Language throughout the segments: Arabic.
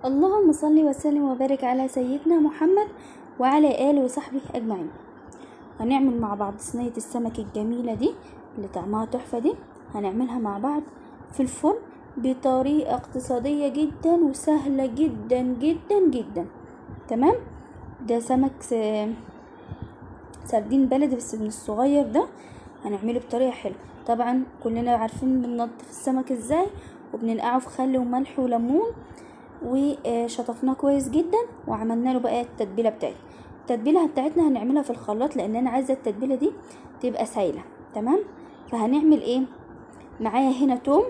اللهم صل وسلم وبارك على سيدنا محمد وعلى آله وصحبه أجمعين. هنعمل مع بعض صينية السمك الجميلة دي اللي طعمها تحفة دي. هنعملها مع بعض في الفرن بطريقة اقتصادية جدا وسهلة جدا جدا جدا. تمام. ده سمك سردين بلدي بس من الصغير ده، هنعمله بطريقة حلوة. طبعا كلنا عارفين بننضف السمك ازاي، وبننقعه في خل وملح وليمون وشطفناه كويس جدا، وعملنا له بقى التتبيله بتاعتنا. التتبيله بتاعتنا هنعملها في الخلاط لان انا عايزه التتبيله دي تبقى سايله. تمام. فهنعمل ايه؟ معايا هنا توم،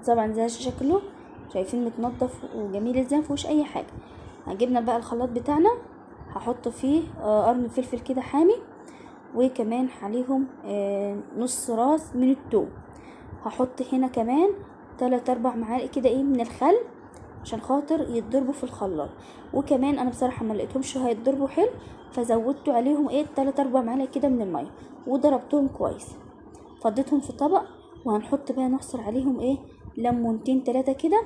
طبعا زي شكله شايفين متنضف وجميل ازاي، مفيهوش اي حاجه. هجيبنا بقى الخلاط بتاعنا، هحط فيه قرن فلفل كده حامي، وكمان عليهم نص راس من التوم. هحط هنا كمان 3-4 معالق كده من الخل عشان خاطر يتضربوا في الخلاط. وكمان انا بصراحه ما لقيتهمش هيتضربوا حلو، فزودت عليهم 3-4 معالق كده من الميه وضربتهم كويس. فضيتهم في طبق، وهنحط بقى نعصر عليهم ليمونتين 3 كده.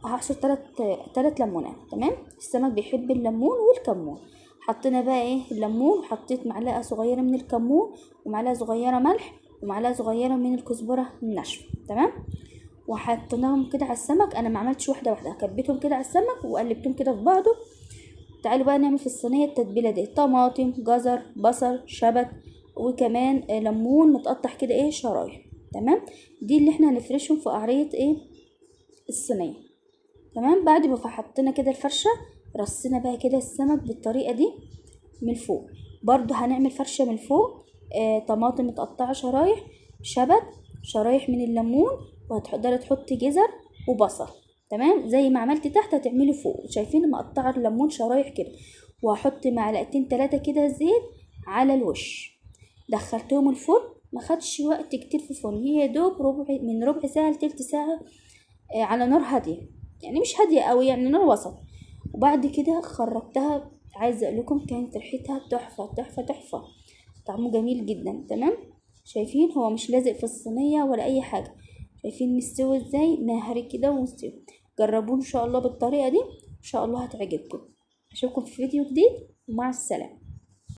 هعصر 3 ليمونات. تمام. السمك بيحب الليمون والكمون. حطينا بقى الليمون، وحطيت معلقه صغيره من الكمون، ومعلقه صغيره ملح، ومعلقه صغيره من الكزبره الناشفه. تمام. وحطيناهم كده على السمك. انا ما عملتش واحده واحده، كبيتهم كده على السمك وقلبتهم كده في بعضه. تعالوا بقى نعمل في الصينيه التتبيله دي: طماطم، جزر، بصل، شبت، وكمان ليمون متقطع كده شرايح. تمام. دي اللي احنا هنفرشهم في قعريه الصينيه. تمام. بعد ما حطينا كده الفرشه، رصينا بقى كده السمك بالطريقه دي من فوق. برضو هنعمل فرشه من فوق، طماطم متقطعه شرايح، شبت، شرايح من الليمون، وهتقدري تحطي جزر وبصل. تمام. زي ما عملت تحت هتعملي فوق. شايفين مقطعه الليمون شرايح كده. وهحط معلقتين 3 كده زيت على الوش. دخلتهم الفرن، ما خدش وقت كتير في الفرن، هي دوب من ربع ساعه لتلت ساعه على نار هاديه، يعني مش هاديه قوي، يعني نار وسط. وبعد كده خرجتها. عايزه اقول لكم كانت ريحتها تحفه تحفه تحفه، طعمه جميل جدا. تمام. شايفين هو مش لازق في الصينيه ولا اي حاجه، شايفين مستوي ازاي، نهري كده ومستوي. جربوه ان شاء الله بالطريقه دي، ان شاء الله هتعجبكم. اشوفكم في فيديو جديد، ومع السلامه.